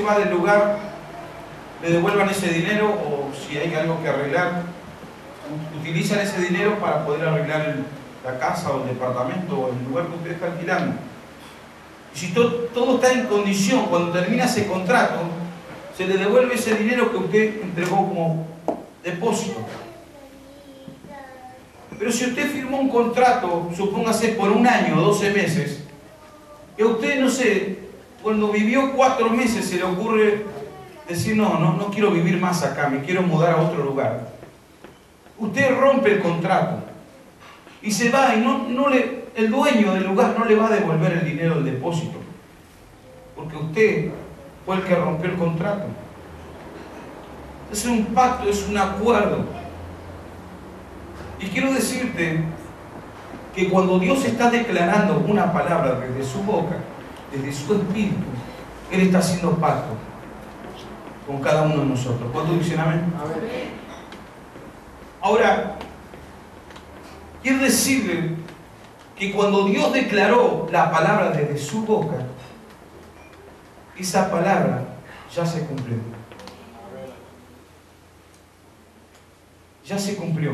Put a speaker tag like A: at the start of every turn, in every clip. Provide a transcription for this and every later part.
A: va del lugar, le devuelvan ese dinero, o si hay algo que arreglar, utilizan ese dinero para poder arreglar la casa o el departamento o el lugar que usted está alquilando. Y si todo está en condición, cuando termina ese contrato, se le devuelve ese dinero que usted entregó como depósito. Pero si usted firmó un contrato, supóngase por 1 año o 12 meses, y a usted, no sé, cuando vivió 4 meses se le ocurre decir, no quiero vivir más acá, me quiero mudar a otro lugar. Usted rompe el contrato y se va, y el dueño del lugar no le va a devolver el dinero del depósito, porque usted fue el que rompió el contrato. Es un pacto, es un acuerdo. Y quiero decirte que cuando Dios está declarando una palabra desde su boca, desde su espíritu, Él está haciendo pacto con cada uno de nosotros. ¿Cuántos dicen amén? Amén. Ahora, quiero decirle que cuando Dios declaró la palabra desde su boca, esa palabra ya se cumplió. Ya se cumplió.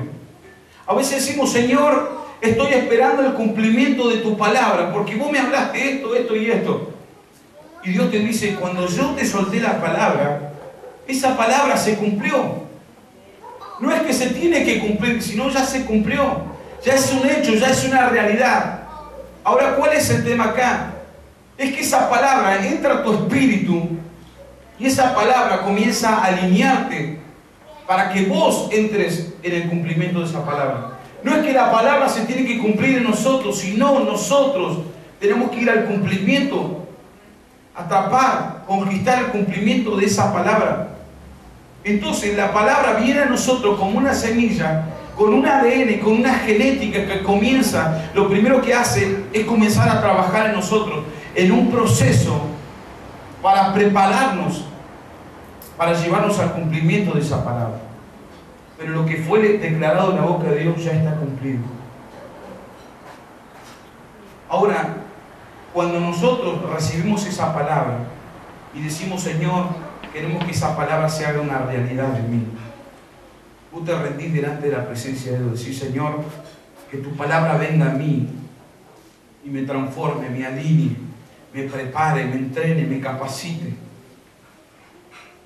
A: A veces decimos, Señor, estoy esperando el cumplimiento de tu palabra, porque vos me hablaste esto, esto y esto. Y Dios te dice, cuando yo te solté la palabra, esa palabra se cumplió. No es que se tiene que cumplir, sino ya se cumplió. Ya es un hecho, ya es una realidad. Ahora, ¿cuál es el tema acá? Es que esa palabra entra a tu espíritu y esa palabra comienza a alinearte para que vos entres en el cumplimiento de esa palabra. No es que la palabra se tiene que cumplir en nosotros, sino nosotros tenemos que ir al cumplimiento, atrapar, conquistar el cumplimiento de esa palabra. Entonces la palabra viene a nosotros como una semilla, con un ADN, con una genética que comienza, lo primero que hace es comenzar a trabajar en nosotros, en un proceso para prepararnos, para llevarnos al cumplimiento de esa palabra. Pero lo que fue declarado en la boca de Dios ya está cumplido. Ahora, cuando nosotros recibimos esa palabra y decimos, Señor, queremos que esa palabra se haga una realidad en mí, tú te rendís delante de la presencia de Dios, decís, Señor, que tu palabra venga a mí y me transforme, me alinee, me prepare, me entrene, me capacite.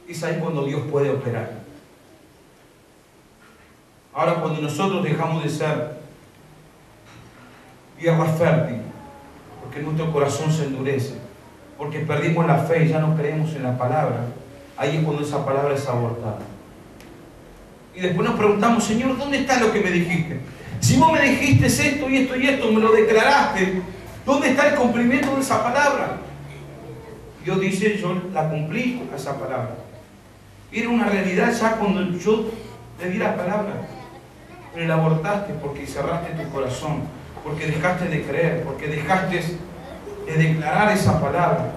A: Es ahí cuando Dios puede operar. Ahora, cuando nosotros dejamos de ser tierra fértil, porque nuestro corazón se endurece, porque perdimos la fe y ya no creemos en la palabra, ahí es cuando esa palabra es abortada. Y después nos preguntamos, Señor, ¿dónde está lo que me dijiste? Si vos me dijiste esto y esto y esto, me lo declaraste, ¿dónde está el cumplimiento de esa palabra? Dios dice, yo la cumplí a esa palabra. Era una realidad ya cuando yo te di la palabra, pero la abortaste porque cerraste tu corazón, porque dejaste de creer, porque dejaste de declarar esa palabra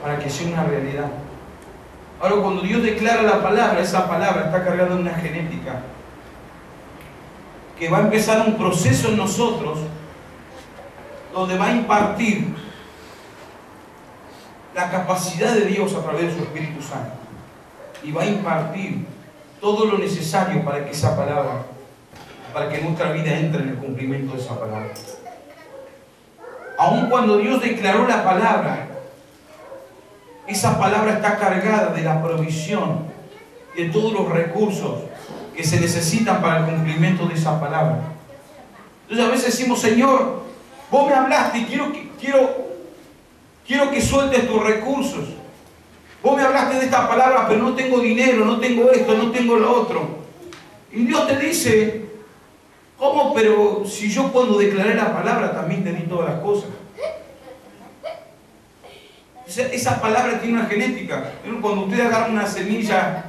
A: para que sea una realidad. Ahora, cuando Dios declara la palabra, esa palabra está cargada de una genética que va a empezar un proceso en nosotros donde va a impartir la capacidad de Dios a través de su Espíritu Santo y va a impartir todo lo necesario para que esa palabra, para que nuestra vida entre en el cumplimiento de esa palabra. Aun cuando Dios declaró la palabra, esa palabra está cargada de la provisión y de todos los recursos que se necesitan para el cumplimiento de esa palabra. Entonces a veces decimos, Señor, vos me hablaste y quiero que sueltes tus recursos. Vos me hablaste de esta palabra, pero no tengo dinero, no tengo esto, no tengo lo otro. Y Dios te dice, ¿cómo? Pero si yo cuando declaré la palabra también te di todas las cosas. Esa palabra tiene una genética. Cuando usted agarra una semilla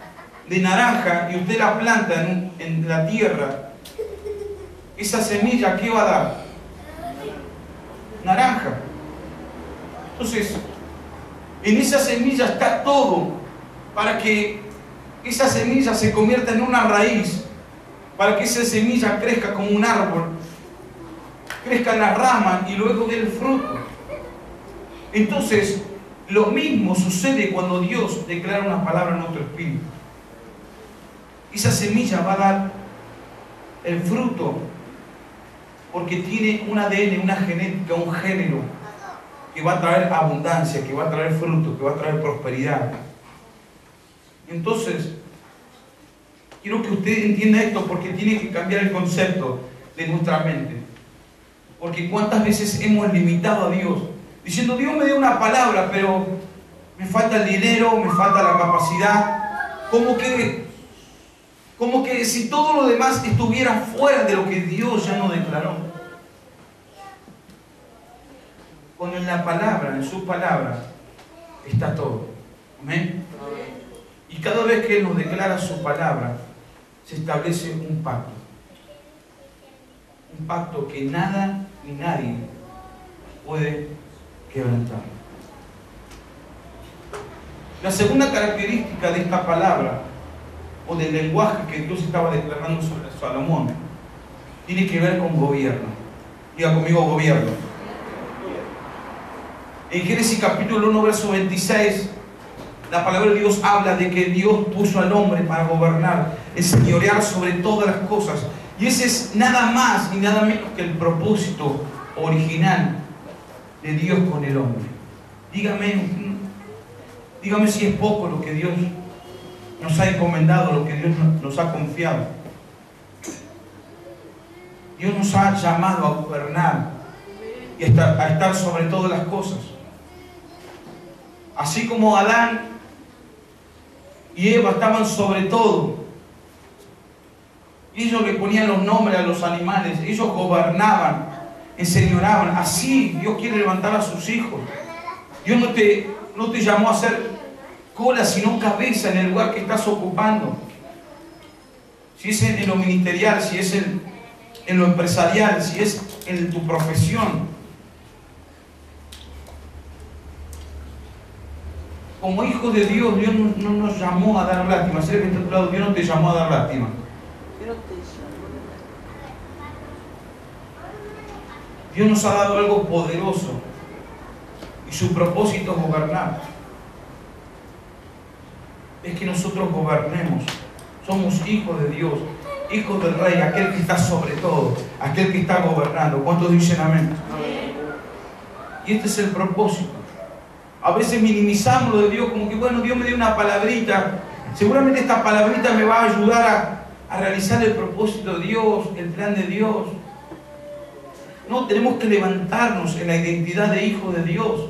A: de naranja y usted la planta en la tierra, esa semilla, ¿qué va a dar? Naranja. Entonces, en esa semilla está todo para que esa semilla se convierta en una raíz, para que esa semilla crezca como un árbol, crezca en las ramas y luego dé el fruto. Entonces, Lo mismo sucede cuando Dios declara una palabra en nuestro espíritu. Esa semilla va a dar el fruto porque tiene un ADN, una genética, un género que va a traer abundancia, que va a traer fruto, que va a traer prosperidad. Entonces, quiero que usted entienda esto porque tiene que cambiar el concepto de nuestra mente. Porque cuántas veces hemos limitado a Dios diciendo: Dios me dio una palabra, pero me falta el dinero, me falta la capacidad. Como que si todo lo demás estuviera fuera de lo que Dios ya nos declaró. Cuando en la palabra, en su palabra, está todo. Amén. Y cada vez que Él nos declara su palabra, se establece un pacto. Un pacto que nada ni nadie puede quebrantar. La segunda característica de esta palabra, o del lenguaje que Dios estaba declarando sobre Salomón, tiene que ver con gobierno. Diga conmigo: gobierno. En Génesis capítulo 1, verso 26, la palabra de Dios habla de que Dios puso al hombre para gobernar, enseñorear sobre todas las cosas. Y ese es nada más y nada menos que el propósito original de Dios con el hombre. Dígame si es poco lo que Dios nos ha encomendado, lo que Dios nos ha confiado. Dios nos ha llamado a gobernar y a estar sobre todas las cosas. Así como Adán y Eva estaban sobre todo, ellos le ponían los nombres a los animales, ellos gobernaban, enseñoraban. Así Dios quiere levantar a sus hijos. Dios no te llamó a ser cola, sino cabeza en el lugar que estás ocupando. Si es en lo ministerial, si es en lo empresarial, si es en tu profesión. Como hijos de Dios, Dios no nos llamó a dar lástima. Sé que está a tu lado, Dios no te llamó a dar lástima. Dios nos ha dado algo poderoso y su propósito es gobernar. Es que nosotros gobernemos. Somos hijos de Dios, hijos del Rey, aquel que está sobre todo, aquel que está gobernando. ¿Cuántos dicen amén? Y este es el propósito. A veces minimizamos lo de Dios como que, bueno, Dios me dio una palabrita, seguramente esta palabrita me va a ayudar a realizar el propósito de Dios, el plan de Dios. No, tenemos que levantarnos en la identidad de hijos de Dios.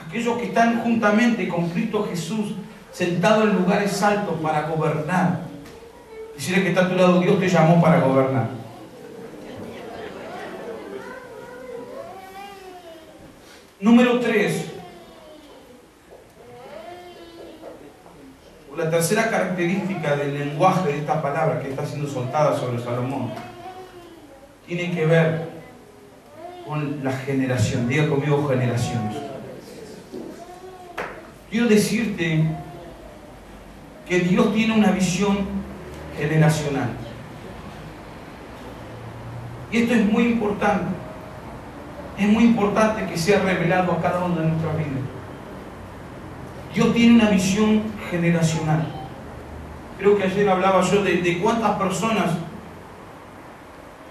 A: Aquellos que están juntamente con Cristo Jesús, sentados en lugares altos para gobernar. Decirle que está a tu lado: Dios te llamó para gobernar. Número 3. La tercera característica del lenguaje de esta palabra que está siendo soltada sobre Salomón tiene que ver con la generación. Diga conmigo: generaciones. Quiero decirte que Dios tiene una visión generacional. Y esto es muy importante. Es muy importante que sea revelado a cada uno de nuestras vidas. Dios tiene una visión generacional. Creo que ayer hablaba yo de cuántas personas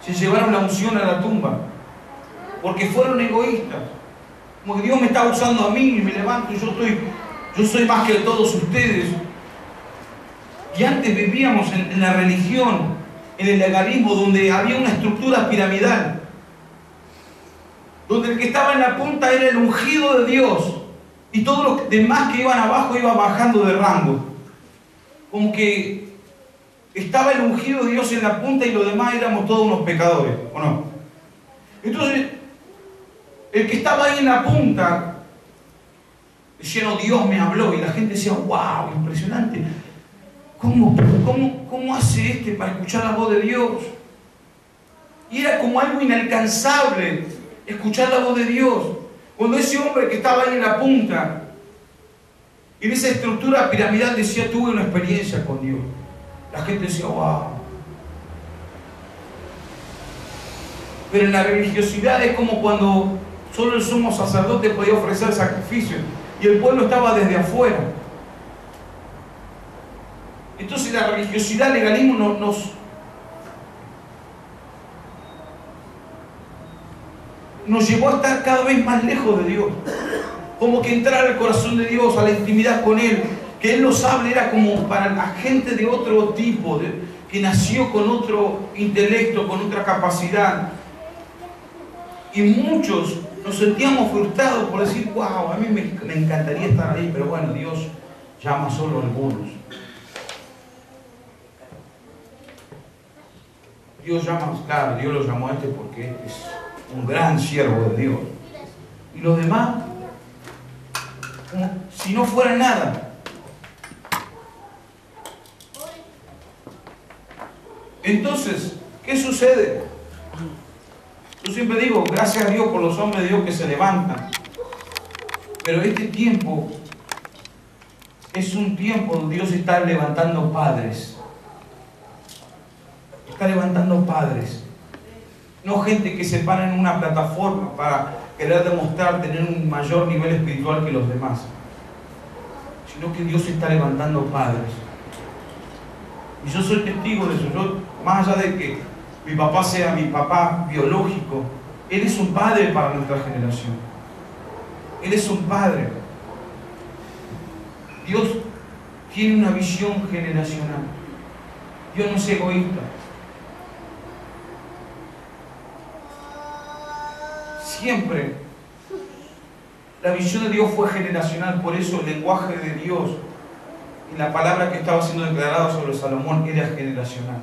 A: se llevaron la unción a la tumba porque fueron egoístas. Como que Dios me está usando a mí y me levanto y yo soy más que todos ustedes. Y antes vivíamos en la religión, en el legalismo, donde había una estructura piramidal, donde el que estaba en la punta era el ungido de Dios y todos los demás que iban abajo iban bajando de rango. Como que estaba el ungido de Dios en la punta y los demás éramos todos unos pecadores, ¿o no? Entonces, el que estaba ahí en la punta decía: no, Dios me habló. Y la gente decía: wow, impresionante. ¿Cómo hace este para escuchar la voz de Dios? Y era como algo inalcanzable escuchar la voz de Dios. Cuando ese hombre que estaba ahí en la punta, en esa estructura piramidal, decía: tuve una experiencia con Dios, la gente decía: wow. Pero en la religiosidad es como cuando Solo el sumo sacerdote podía ofrecer sacrificio y el pueblo estaba desde afuera. Entonces la religiosidad, el legalismo nos llevó a estar cada vez más lejos de Dios. Como que entrar al corazón de Dios, a la intimidad con Él, que Él nos hable, era como para la gente de otro tipo, que nació con otro intelecto, con otra capacidad. Y muchos nos sentíamos frustrados por decir, wow, a mí me encantaría estar ahí, pero bueno, Dios llama solo a algunos. Dios lo llamó a este porque este es un gran siervo de Dios. Y los demás, como si no fuera nada. Entonces, ¿qué sucede? Yo siempre digo, gracias a Dios por los hombres de Dios que se levantan. Pero este tiempo es un tiempo donde Dios está levantando padres. Está levantando padres. No gente que se para en una plataforma para querer demostrar tener un mayor nivel espiritual que los demás. Sino que Dios está levantando padres. Y yo soy testigo de eso. Yo, más allá de que mi papá sea mi papá biológico, Él es un padre para nuestra generación. Él es un padre. Dios tiene una visión generacional. Dios no es egoísta. Siempre la visión de Dios fue generacional, por eso el lenguaje de Dios y la palabra que estaba siendo declarada sobre Salomón era generacional.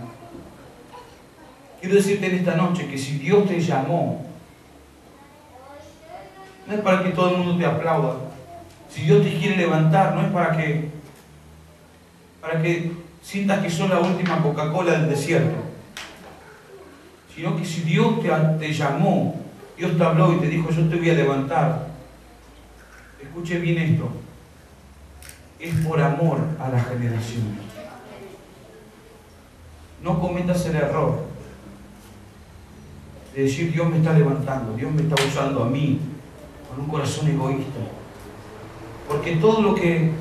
A: Quiero decirte en esta noche que si Dios te llamó, no es para que todo el mundo te aplauda. Si Dios te quiere levantar, no es para que sientas que sos la última Coca-Cola del desierto, sino que si Dios te llamó, Dios te habló y te dijo, yo te voy a levantar. Escuche bien esto. Es por amor a la generación. No cometas el error de decir, Dios me está levantando, Dios me está usando a mí, con un corazón egoísta. Porque todo lo que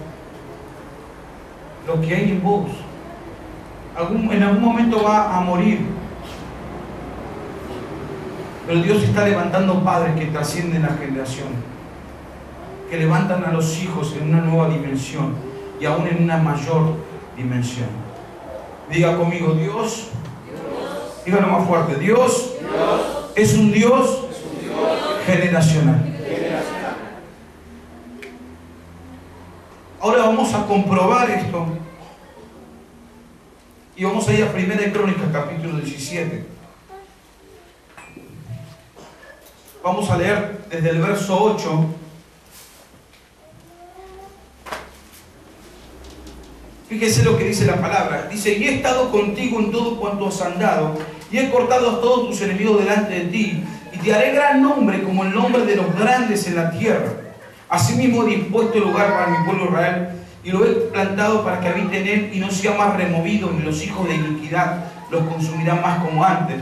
A: hay en vos, en algún momento va a morir. Pero Dios está levantando padres que trascienden la generación, que levantan a los hijos en una nueva dimensión y aún en una mayor dimensión. Diga conmigo, Dios, dígalo más fuerte, Dios es un Dios generacional. Ahora vamos a comprobar esto y vamos a ir a 1 Crónicas, capítulo 17. Vamos a leer desde el verso 8. Fíjese lo que dice la palabra. Dice, y he estado contigo en todo cuanto has andado, y he cortado a todos tus enemigos delante de ti, y te haré gran nombre como el nombre de los grandes en la tierra. Asimismo he dispuesto el lugar para mi pueblo Israel, y lo he plantado para que habite en él, y no sea más removido, ni los hijos de iniquidad los consumirán más como antes.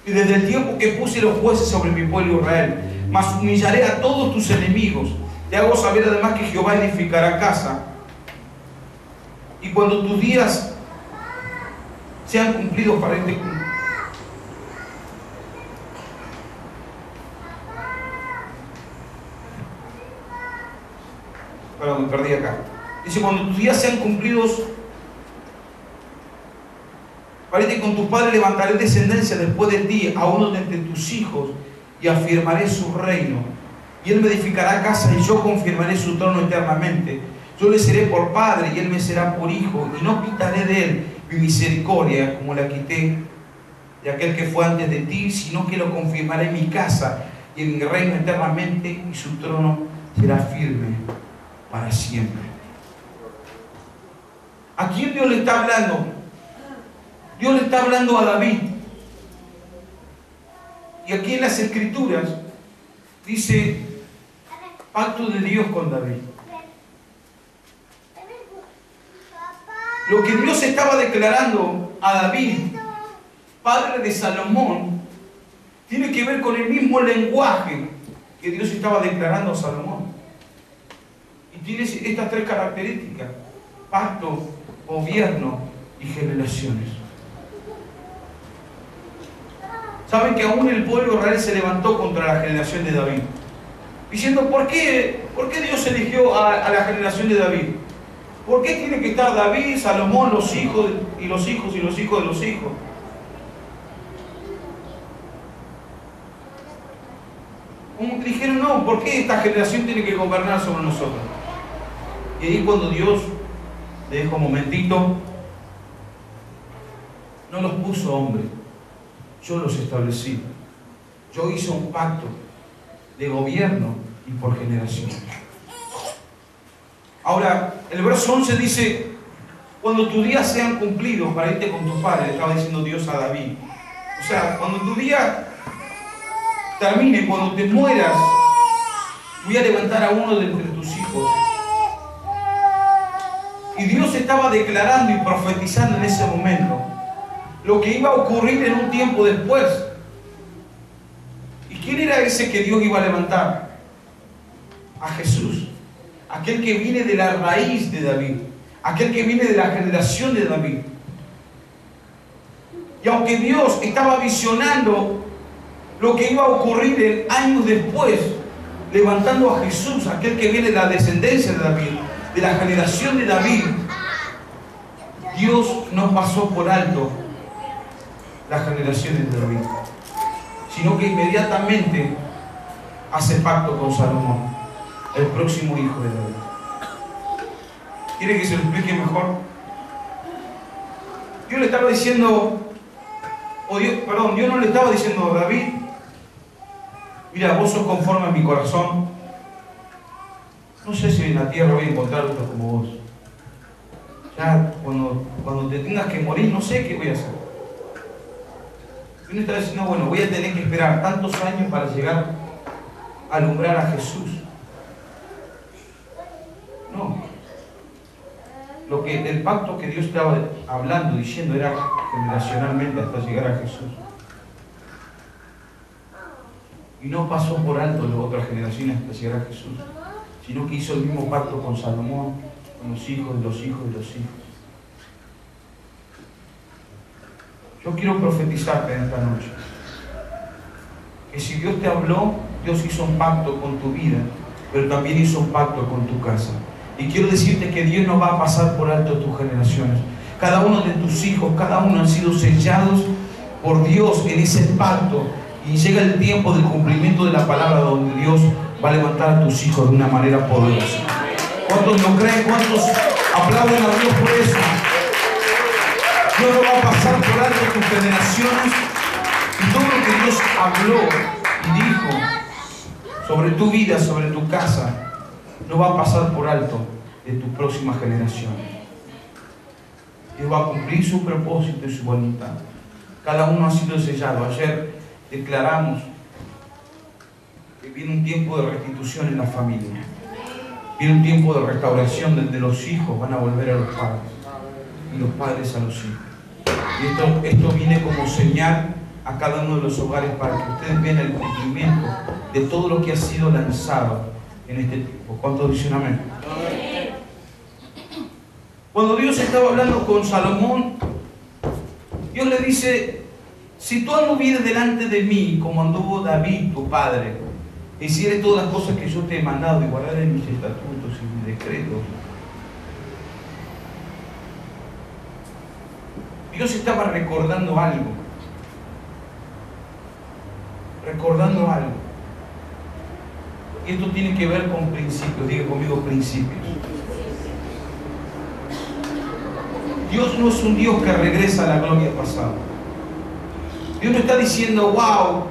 A: Y desde el tiempo que puse los jueces sobre mi pueblo Israel, mas humillaré a todos tus enemigos. Te hago saber además que Jehová edificará casa. Y cuando tus días sean cumplidos para este culto. Perdón, me perdí acá. Dice, cuando tus días sean cumplidos, parece con tus padres levantaré descendencia después de ti, a uno de entre tus hijos, y afirmaré su reino. Y él me edificará casa, y yo confirmaré su trono eternamente. Yo le seré por padre, y él me será por hijo, y no quitaré de él mi misericordia, como la quité de aquel que fue antes de ti, sino que lo confirmaré en mi casa, y en mi reino eternamente, y su trono será firme para siempre. ¿A quién Dios le está hablando? Dios le está hablando a David. Y aquí en las Escrituras dice pacto de Dios con David. Lo que Dios estaba declarando a David, padre de Salomón, tiene que ver con el mismo lenguaje que Dios estaba declarando a Salomón. Y tiene estas tres características: pacto, gobierno y generaciones. Saben que aún el pueblo de Israel se levantó contra la generación de David, diciendo: ¿por qué Dios eligió a la generación de David? ¿Por qué tiene que estar David, Salomón, los hijos y los hijos y los hijos de los hijos? Dijeron: no, ¿por qué esta generación tiene que gobernar sobre nosotros? Y ahí cuando Dios le dijo: un momentito, no los puso hombre, yo los establecí. Yo hice un pacto de gobierno y por generación. Ahora, el verso 11 dice: cuando tus días sean cumplidos para irte con tu padre, estaba diciendo Dios a David. O sea, cuando tu día termine, cuando te mueras, voy a levantar a uno de entre tus hijos. Y Dios estaba declarando y profetizando en ese momento lo que iba a ocurrir en un tiempo después. ¿Y quién era ese que Dios iba a levantar? A Jesús, aquel que viene de la raíz de David, aquel que viene de la generación de David. Y aunque Dios estaba visionando lo que iba a ocurrir en años después, levantando a Jesús, aquel que viene de la descendencia de David, de la generación de David, Dios no pasó por alto las generaciones de David, sino que inmediatamente hace pacto con Salomón, el próximo hijo de David. ¿Quiere que se lo explique mejor? Dios le estaba diciendo, Dios no le estaba diciendo a David: mira, vos sos conforme a mi corazón, no sé si en la tierra voy a encontrar otro como vos. Ya cuando te tengas que morir, no sé qué voy a hacer. Dios le estaba diciendo: bueno, voy a tener que esperar tantos años para llegar a alumbrar a Jesús. No. El pacto que Dios estaba hablando, diciendo, era generacionalmente hasta llegar a Jesús. Y no pasó por alto las otras generaciones hasta llegar a Jesús, sino que hizo el mismo pacto con Salomón, con los hijos de los hijos de los hijos. Yo quiero profetizarte en esta noche que si Dios te habló, Dios hizo un pacto con tu vida, pero también hizo un pacto con tu casa. Y quiero decirte que Dios no va a pasar por alto tus generaciones. Cada uno de tus hijos, cada uno han sido sellados por Dios en ese pacto. Y llega el tiempo del cumplimiento de la palabra, donde Dios va a levantar a tus hijos de una manera poderosa. ¿Cuántos lo creen? ¿Cuántos aplauden a Dios por eso? Dios no va a pasar por alto tus generaciones, y todo lo que Dios habló y dijo sobre tu vida, sobre tu casa, no va a pasar por alto de tus próximas generaciones. Dios va a cumplir su propósito y su voluntad. Cada uno ha sido sellado. Ayer declaramos que viene un tiempo de restitución en la familia. Viene un tiempo de restauración donde los hijos van a volver a los padres y los padres a los hijos. Y esto viene como señal a cada uno de los hogares para que ustedes vean el cumplimiento de todo lo que ha sido lanzado en este tiempo. ¿Cuántos dicen amén? Cuando Dios estaba hablando con Salomón, Dios le dice: si tú anduvieres delante de mí como anduvo David tu padre, e hicieres todas las cosas que yo te he mandado y guardares mis estatutos y mis decretos. Dios estaba recordando algo. Recordando algo. Y esto tiene que ver con principios. Diga conmigo: principios. Dios no es un Dios que regresa a la gloria pasada. Dios no está diciendo: wow,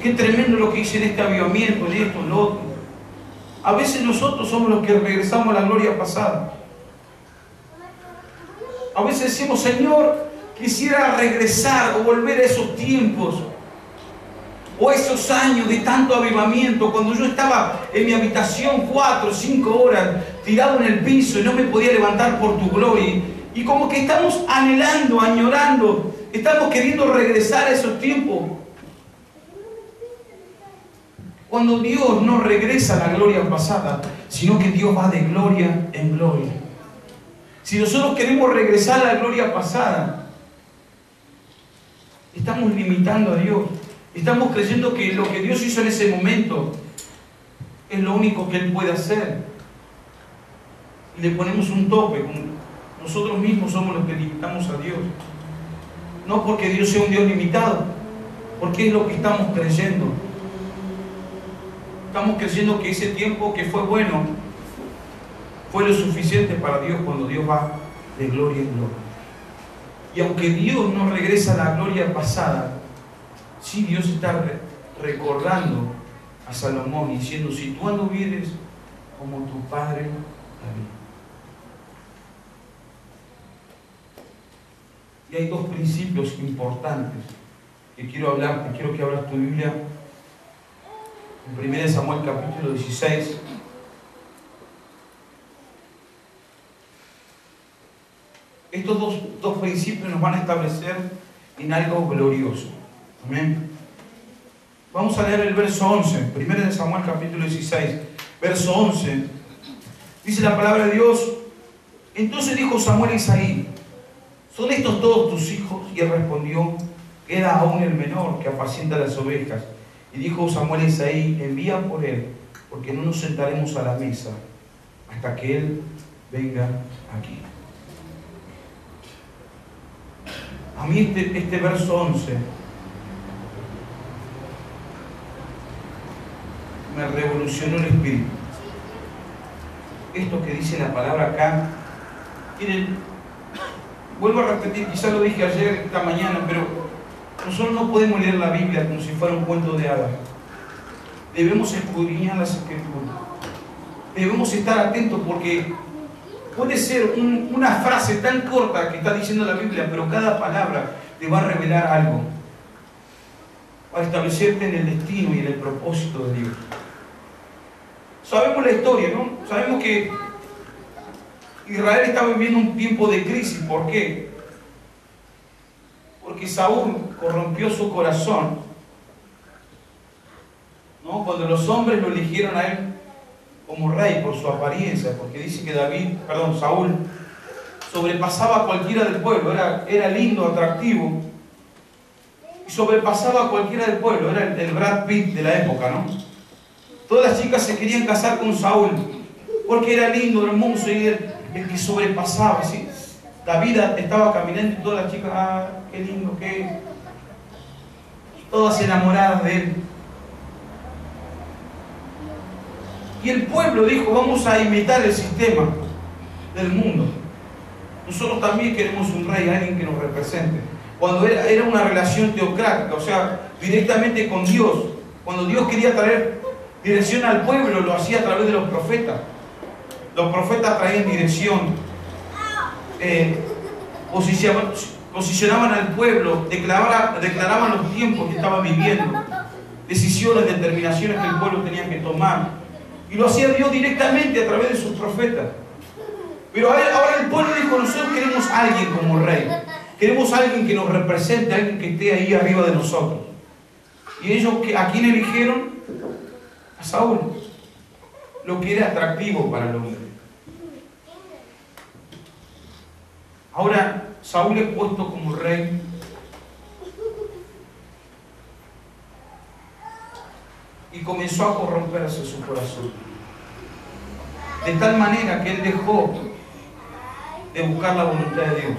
A: qué tremendo lo que hice en este avivamiento, en esto, en lo otro. A veces nosotros somos los que regresamos a la gloria pasada. A veces decimos: Señor, quisiera regresar o volver a esos tiempos o esos años de tanto avivamiento, cuando yo estaba en mi habitación 4 o 5 horas tirado en el piso y no me podía levantar por tu gloria. Y como que estamos anhelando, añorando, estamos queriendo regresar a esos tiempos. Cuando Dios no regresa a la gloria pasada, sino que Dios va de gloria en gloria. Si nosotros queremos regresar a la gloria pasada, estamos limitando a Dios. Estamos creyendo que lo que Dios hizo en ese momento es lo único que Él puede hacer. Y le ponemos un tope. Nosotros mismos somos los que limitamos a Dios. No porque Dios sea un Dios limitado, porque es lo que estamos creyendo. Estamos creyendo que ese tiempo que fue bueno fue lo suficiente para Dios cuando Dios va de gloria en gloria. Y aunque Dios no regresa a la gloria pasada, sí Dios está recordando a Salomón y diciendo: si tú anduvieres como tu padre David. Y hay dos principios importantes que quiero hablar, que quiero que abras tu Biblia en 1 Samuel capítulo 16. Estos dos principios nos van a establecer en algo glorioso. Amén. Vamos a leer el verso 11, 1 Samuel capítulo 16, verso 11. Dice la palabra de Dios: entonces dijo Samuel a Isaí: ¿son estos todos tus hijos? Y él respondió: queda aún el menor que apacienta las ovejas. Y dijo Samuel a Isaí: envía por él, porque no nos sentaremos a la mesa hasta que él venga aquí. A mí este verso 11 me revolucionó el espíritu. Esto que dice la palabra acá, miren, vuelvo a repetir, quizás lo dije ayer, esta mañana, pero nosotros no podemos leer la Biblia como si fuera un cuento de hadas. Debemos escudriñar las Escrituras. Debemos estar atentos porque puede ser una frase tan corta que está diciendo la Biblia, pero cada palabra te va a revelar algo para establecerte en el destino y en el propósito de Dios. Sabemos la historia, ¿no? Sabemos que Israel estaba viviendo un tiempo de crisis. ¿Por qué? Porque Saúl corrompió su corazón, ¿no? Cuando los hombres lo eligieron a él como rey por su apariencia, porque dice que Saúl sobrepasaba a cualquiera del pueblo, era lindo, atractivo, y sobrepasaba a cualquiera del pueblo, era el Brad Pitt de la época, ¿no? Todas las chicas se querían casar con Saúl, porque era lindo, hermoso, y el que sobrepasaba, ¿sí? David estaba caminando y todas las chicas: ah, qué lindo que es, todas enamoradas de él. Y el pueblo dijo: vamos a imitar el sistema del mundo. Nosotros también queremos un rey, alguien que nos represente. Cuando era una relación teocrática, o sea, directamente con Dios. Cuando Dios quería traer dirección al pueblo, lo hacía a través de los profetas. Los profetas traían dirección, posicionaban al pueblo, declaraban los tiempos que estaban viviendo, decisiones, determinaciones que el pueblo tenía que tomar. Y lo hacía Dios directamente a través de sus profetas. Pero ahora el pueblo dijo: nosotros queremos a alguien como rey. Queremos a alguien que nos represente, alguien que esté ahí arriba de nosotros. Y ellos, ¿a quién eligieron? A Saúl. Lo que era atractivo para el hombre. Ahora Saúl es puesto como rey. Y comenzó a corromperse su corazón. De tal manera que él dejó de buscar la voluntad de Dios.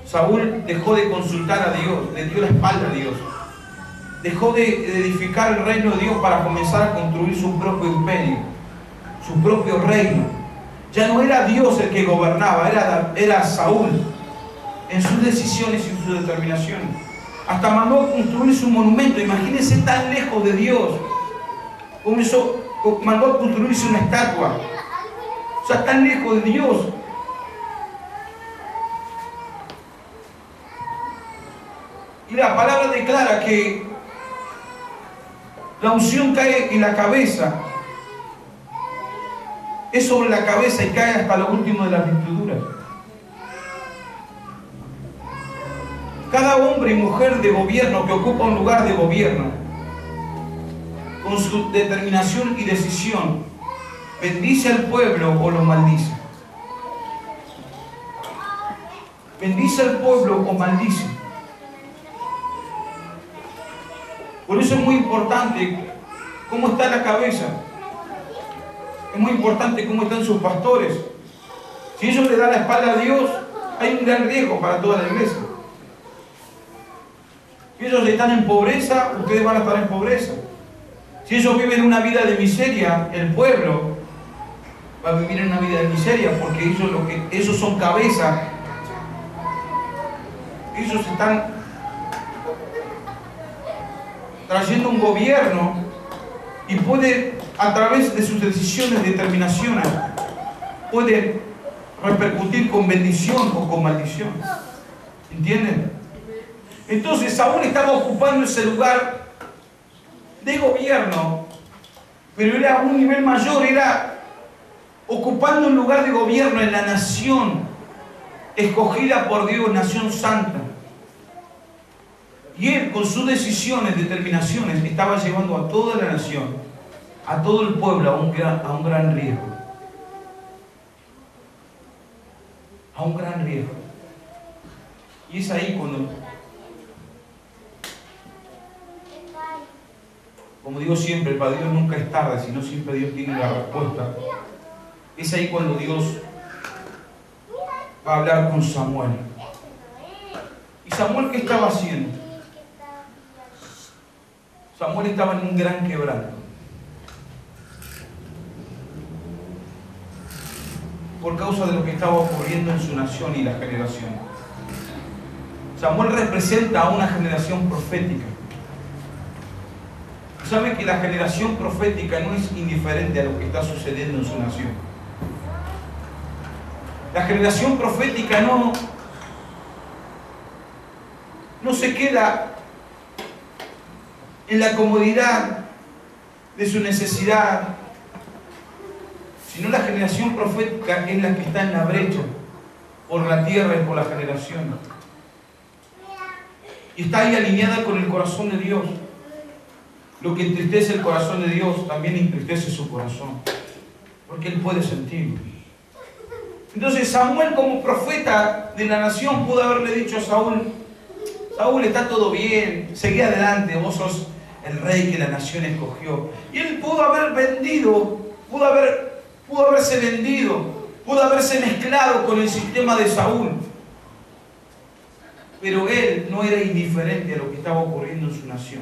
A: Saúl dejó de consultar a Dios, le dio la espalda a Dios. Dejó de edificar el reino de Dios para comenzar a construir su propio imperio, su propio reino. Ya no era Dios el que gobernaba, era Saúl en sus decisiones y en sus determinaciones. Hasta mandó a construir su monumento. Imagínense, tan lejos de Dios. Mandó a construirse una estatua. O sea, tan lejos de Dios. Y la palabra declara que la unción cae en la cabeza. Es sobre la cabeza y cae hasta lo último de las vestiduras. Cada hombre y mujer de gobierno que ocupa un lugar de gobierno con su determinación y decisión, bendice al pueblo o lo maldice. Bendice al pueblo o maldice. Por eso es muy importante cómo está la cabeza. Es muy importante cómo están sus pastores. Si ellos le dan la espalda a Dios, hay un gran riesgo para toda la iglesia. Si ellos están en pobreza, ustedes van a estar en pobreza. Si ellos viven una vida de miseria, el pueblo va a vivir en una vida de miseria, porque ellos son cabeza. Ellos están trayendo un gobierno y puede, a través de sus decisiones, determinaciones, puede repercutir con bendición o con maldición. ¿Entienden? Entonces Saúl estaba ocupando ese lugar de gobierno, pero era a un nivel mayor, era ocupando un lugar de gobierno en la nación escogida por Dios, nación santa. Y él, con sus decisiones, determinaciones, estaba llevando a toda la nación, a todo el pueblo, a un gran riesgo. A un gran riesgo. Y es ahí cuando, como digo siempre, para Dios nunca es tarde, sino siempre Dios tiene la respuesta. Es ahí cuando Dios va a hablar con Samuel. ¿Y Samuel qué estaba haciendo? Samuel estaba en un gran quebranto. Por causa de lo que estaba ocurriendo en su nación y la generación. Samuel representa a una generación profética. ¿Sabe que la generación profética no es indiferente a lo que está sucediendo en su nación? La generación profética no se queda en la comodidad de su necesidad, sino la generación profética es la que está en la brecha por la tierra y por la generación. Y está ahí alineada con el corazón de Dios. Lo que entristece el corazón de Dios también entristece su corazón, porque Él puede sentirlo. Entonces Samuel, como profeta de la nación, pudo haberle dicho a Saúl: Saúl, está todo bien, seguí adelante, vos sos el rey que la nación escogió. Y él pudo haber vendido, pudo haberse vendido, pudo haberse mezclado con el sistema de Saúl. Pero él no era indiferente a lo que estaba ocurriendo en su nación.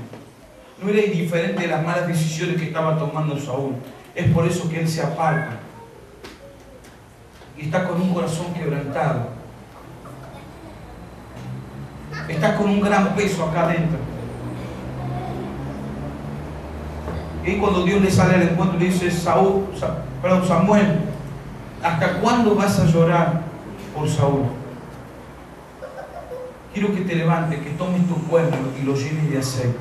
A: No era indiferente a las malas decisiones que estaba tomando Saúl. Es por eso que él se aparta. Y está con un corazón quebrantado. Está con un gran peso acá adentro. Y cuando Dios le sale al encuentro y le dice: Samuel, ¿hasta cuándo vas a llorar por Saúl? Quiero que te levantes, que tomes tu cuerno y lo llenes de aceite.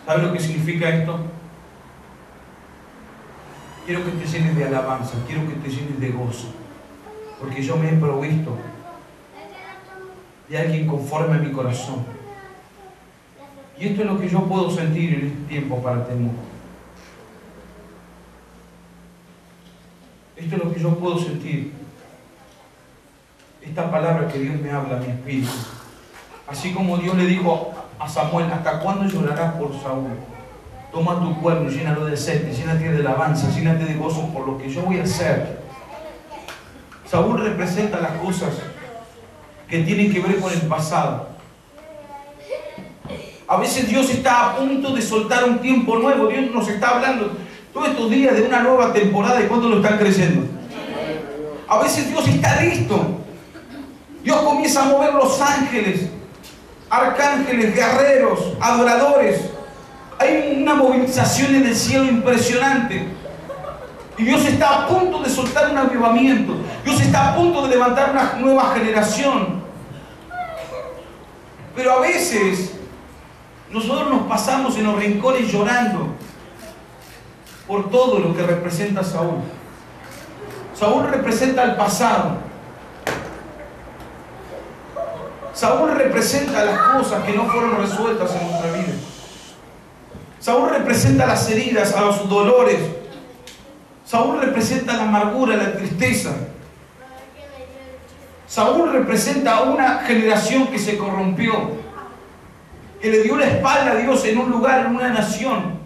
A: ¿Sabes lo que significa esto? Quiero que te llenes de alabanza, quiero que te llenes de gozo, porque yo me he provisto de alguien conforme a mi corazón. Y esto es lo que yo puedo sentir en este tiempo para temor. Esto es lo que yo puedo sentir. Esta palabra que Dios me habla a mi espíritu. Así como Dios le dijo a Samuel: ¿hasta cuándo llorarás por Saúl? Toma tu cuerno, llénalo de aceite, llénate de alabanza, llénate de gozo por lo que yo voy a hacer. Saúl representa las cosas que tienen que ver con el pasado. A veces Dios está a punto de soltar un tiempo nuevo. Dios nos está hablando todos estos días de una nueva temporada. ¿Y cuánto lo están creyendo? A veces Dios está listo. Dios comienza a mover los ángeles, arcángeles, guerreros, adoradores. Hay una movilización en el cielo impresionante. Y Dios está a punto de soltar un avivamiento. Dios está a punto de levantar una nueva generación. Pero a veces nosotros nos pasamos en los rincones llorando por todo lo que representa Saúl. Saúl representa el pasado. Saúl representa las cosas que no fueron resueltas en nuestra vida. Saúl representa las heridas, a los dolores. Saúl representa la amargura, la tristeza. Saúl representa a una generación que se corrompió, que le dio la espalda a Dios en un lugar, en una nación.